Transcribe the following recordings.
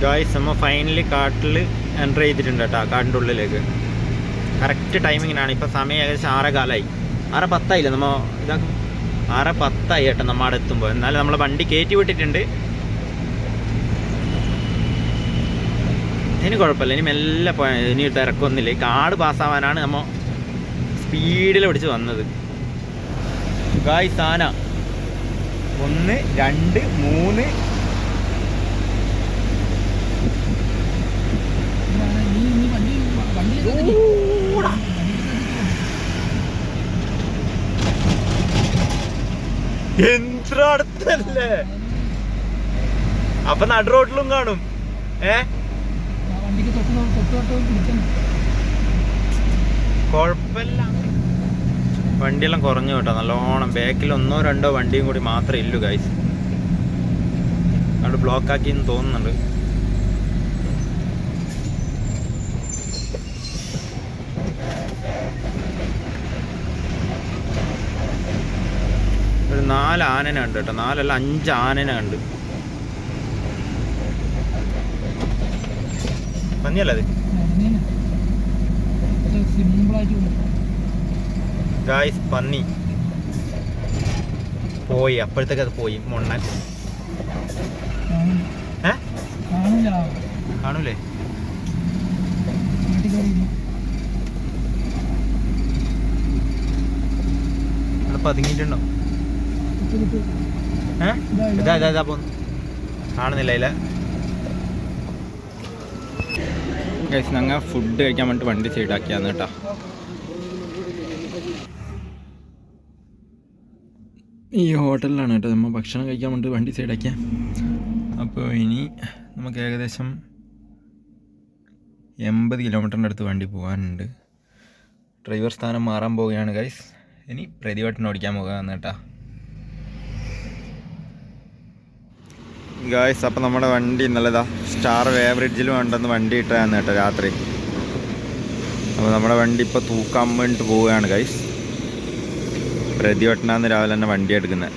Guys നമ്മൾ finally കാട്ടിൽ enter ചെയ്തിട്ടുണ്ട് കേട്ടോ. കാടിൻ്റെ ഉള്ളിലേക്ക് കറക്റ്റ് ടൈമിങ്ങിനാണ്. ഇപ്പോൾ സമയം ഏകദേശം 6:15 6:10 നമ്മൾ ഇതാക്കും 6:10 കേട്ടോ നമ്മൾ അവിടെ എത്തുമ്പോൾ. എന്നാലും നമ്മൾ വണ്ടി കയറ്റി വിട്ടിട്ടുണ്ട്. ഇനി കുഴപ്പമില്ല, ഇനി മെല്ലെ ഇനി തിരക്കൊന്നുമില്ല. ഈ കാട് പാസ്സാവാനാണ് നമ്മൾ സ്പീഡിൽ പിടിച്ച് വന്നത്. ഗായ്സ് ആന 1 2 3 എത്ര അടുത്തല്ലേ. അപ്പൊ നട റോഡിലും കാണും. കുഴപ്പമില്ല, വണ്ടിയെല്ലാം കുറഞ്ഞു കേട്ടോ നല്ലോണം. ബാക്കിൽ 1 2 വണ്ടിയും കൂടി മാത്രമേ ഇല്ലൂ ഗൈസ്. അവിടെ ബ്ലോക്ക് ആക്കിയെന്ന് തോന്നുന്നുണ്ട്. ഒരു 4 ആനനെ ഉണ്ട് കേട്ടോ. 4 അല്ല 5 ആനനെ ഉണ്ട്. പന്നിയല്ല അത് ഗായ്സ്, പന്നി പോയി. അപ്പോഴത്തേക്ക് അത് പോയി. മൊണ്ണൻ കാണൂലേ? അവിടെ പതുങ്ങിയിട്ടുണ്ടോ? ഇതാ പോന്നു. കാണുന്നില്ല അതില. ഗൈസ്, ഞങ്ങൾ ഫുഡ് കഴിക്കാൻ വേണ്ടിട്ട് വണ്ടി സൈഡാക്കിയാന്ന് കേട്ടോ. ഈ ഹോട്ടലിലാണ് കേട്ടോ നമ്മൾ ഭക്ഷണം കഴിക്കാൻ വേണ്ടി വണ്ടി സൈഡാക്കിയ. അപ്പോൾ ഇനി നമുക്ക് ഏകദേശം 80 കിലോമീറ്ററിൻ്റെ അടുത്ത് വണ്ടി പോകാനുണ്ട്. ഡ്രൈവർ സ്ഥാനം മാറാൻ പോവുകയാണ് ഗൈസ്. ഇനി പ്രതിവട്ടം ഓടിക്കാൻ പോകാമെന്ന് കേട്ടോ ഗായ്സ്. അപ്പോൾ നമ്മുടെ വണ്ടി ഇന്നലെ സ്റ്റാർ വേ ബ്രിഡ്ജിൽ വേണ്ടെന്ന് വണ്ടി ഇട്ടാന്ന് കേട്ടോ രാത്രി. അപ്പോൾ നമ്മുടെ വണ്ടി ഇപ്പോൾ തൂക്കാൻ വേണ്ടിയിട്ട് പോവുകയാണ് ഗൈസ്. പ്രതിവട്ടനാന്ന് രാവിലെ തന്നെ വണ്ടി എടുക്കുന്നത്.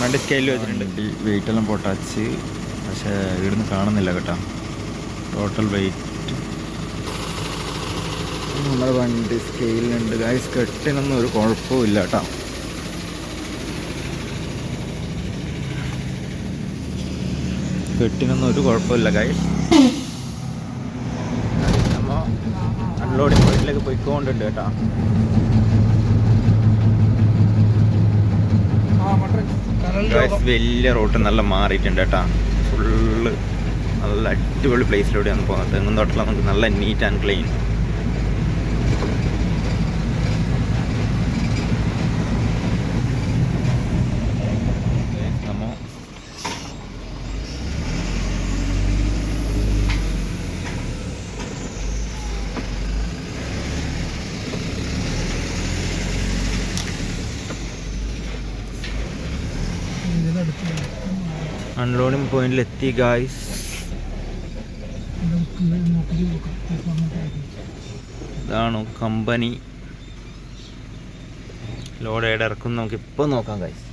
വണ്ടി സ്കെയിലിൽ വെച്ചിട്ടുണ്ട്. വെയിറ്റെല്ലാം പൊട്ടാച്ച്, പക്ഷേ ഇവിടുന്ന് കാണുന്നില്ല കേട്ടോ ടോട്ടൽ വെയിറ്റ്. നമ്മുടെ വണ്ടി സ്കെയിലുണ്ട് ഗൈസ്. കെട്ടിനൊന്നും ഒരു കുഴപ്പവും ഇല്ല കേട്ടോ. കെട്ടിനൊന്നും ഒരു കുഴപ്പമില്ല ഗൈസ്. നമ്മൾ അൺലോഡിങ് പോയിന്റിലേക്ക് പോയിക്കൊണ്ടുണ്ട് കേട്ടോ. വലിയ റോട്ട് നല്ല മാറിയിട്ടുണ്ട് കേട്ടോ. ഫുള്ള് നല്ല അടിപൊളി പ്ലേസിലൂടെയാണ് പോകുന്നത്. തെങ്ങും തോട്ടമെല്ലാം നമുക്ക് നല്ല നീറ്റ് ആൻഡ് ക്ലീൻ. അൺലോഡിങ് പോയിന്റിലെത്തി ഗായ്സ്. ഇതാണ് കമ്പനി. ലോഡ് എവിടെ ഇറക്കും നമുക്ക് ഇപ്പോൾ നോക്കാം ഗൈസ്.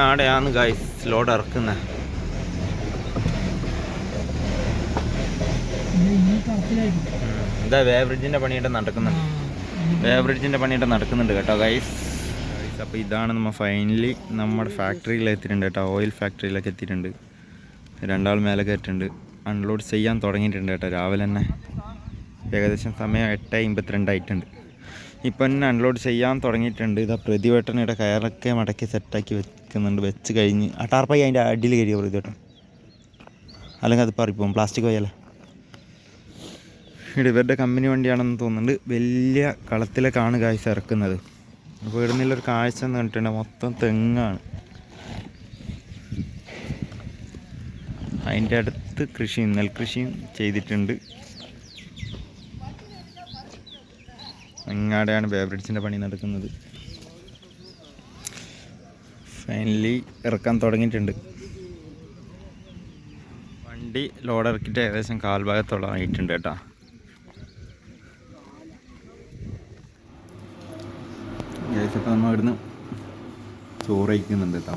ആടെയാണ് ഗൈസ് ലോഡ് ഇറക്കുന്നത്. ഇതാ വേബ്രിഡ്ജിൻ്റെ പണിയിട്ട് നടക്കുന്നുണ്ട്. വേബ്രിഡ്ജിൻ്റെ പണിയിട്ട് നടക്കുന്നുണ്ട് കേട്ടോ ഗൈസ്. അപ്പോൾ ഇതാണ് നമ്മൾ ഫൈനലി നമ്മുടെ ഫാക്ടറിയിൽ എത്തിയിട്ടുണ്ട് കേട്ടോ. ഓയിൽ ഫാക്ടറിയിലൊക്കെ എത്തിയിട്ടുണ്ട്. രണ്ടാൾ മേലെ കയറ്റിട്ടുണ്ട്. അൺലോഡ് ചെയ്യാൻ തുടങ്ങിയിട്ടുണ്ട് കേട്ടോ. രാവിലെ തന്നെ ഏകദേശം സമയം 8:52 ആയിട്ടുണ്ട്. ഇപ്പം തന്നെ അൺലോഡ് ചെയ്യാൻ തുടങ്ങിയിട്ടുണ്ട്. ഇതാ പ്രതിവേട്ടനയുടെ കയറൊക്കെ മടക്കി സെറ്റാക്കി വെക്കുന്നുണ്ട്. വെച്ച് കഴിഞ്ഞ് ആ ടാർപ്പായി അതിൻ്റെ അടിയിൽ കയറിയോ പ്രതിവേട്ടൻ, അല്ലെങ്കിൽ അത് പറിപ്പോവും, പ്ലാസ്റ്റിക് പോയല്ലേ. ഇവിടെ ഇവരുടെ കമ്പനി വണ്ടിയാണെന്ന് തോന്നുന്നുണ്ട്. വലിയ കളത്തിലേക്കാണ് കാഴ്ച ഇറക്കുന്നത്. അപ്പോൾ ഇവിടെ നിന്നുള്ളൊരു കാഴ്ച എന്ന് കണ്ടിട്ടുണ്ട് മൊത്തം തെങ്ങാണ്. അതിൻ്റെ അടുത്ത് കൃഷിയും നെൽകൃഷിയും ചെയ്തിട്ടുണ്ട്. അങ്ങാടെയാണ് വേബ്രിഡ്ജിൻ്റെ പണി നടക്കുന്നത്. ഫൈനലി ഇറക്കാൻ തുടങ്ങിയിട്ടുണ്ട്. വണ്ടി ലോഡ് ഇറക്കിയിട്ട് ഏകദേശം കാൽഭാഗത്തോളം ആയിട്ടുണ്ട് കേട്ടോ. ഏകദേശം നമ്മൾ ഇവിടുന്ന് ചോറ് കഴിക്കുന്നുണ്ട് കേട്ടോ.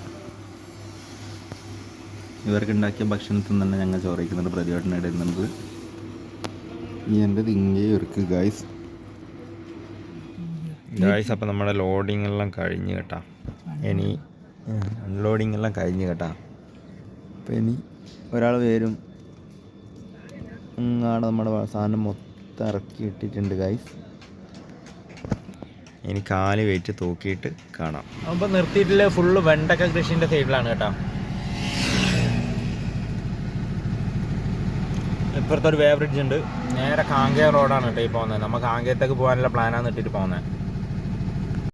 ഇവർക്ക് ഉണ്ടാക്കിയ ഭക്ഷണത്തിൽ നിന്ന് തന്നെ ഞങ്ങൾ ചോറ് കഴിക്കുന്നുണ്ട്. പ്രതിവേട്ടൻ ഇടുന്നുണ്ട്. ഈ എൻ്റെ ഇങ്ങേ ഇവർക്ക് ഗായ്സ്. അപ്പോൾ നമ്മുടെ ലോഡിങ് എല്ലാം കഴിഞ്ഞ് കേട്ടോ. ഇനി അൺലോഡിങ് എല്ലാം കഴിഞ്ഞ് കേട്ടോ. അപ്പോൾ ഇനി ഒരാൾ വരും. അങ്ങാണ് നമ്മുടെ സാധനം മൊത്തം ഇറക്കി ഇട്ടിട്ടുണ്ട് ഗായ്സ്. ഇനി കാല് വെയിറ്റ് തൂക്കിയിട്ട് കാണാം. അപ്പോൾ നിർത്തിയിട്ടില്ല. ഫുള്ള് വെണ്ടക്ക കൃഷിൻ്റെ സൈഡിലാണ് കേട്ടോ. ഇപ്പുറത്തൊരു വേബ്രിഡ്ജ് ഉണ്ട്. നേരെ കാങ്കേയ റോഡാണ് കേട്ടോ ഈ പോകുന്നത്. നമുക്ക് കാങ്കേയത്തേക്ക് പോകാനുള്ള പ്ലാനാണ് ഇട്ടിട്ട് പോകുന്നത്.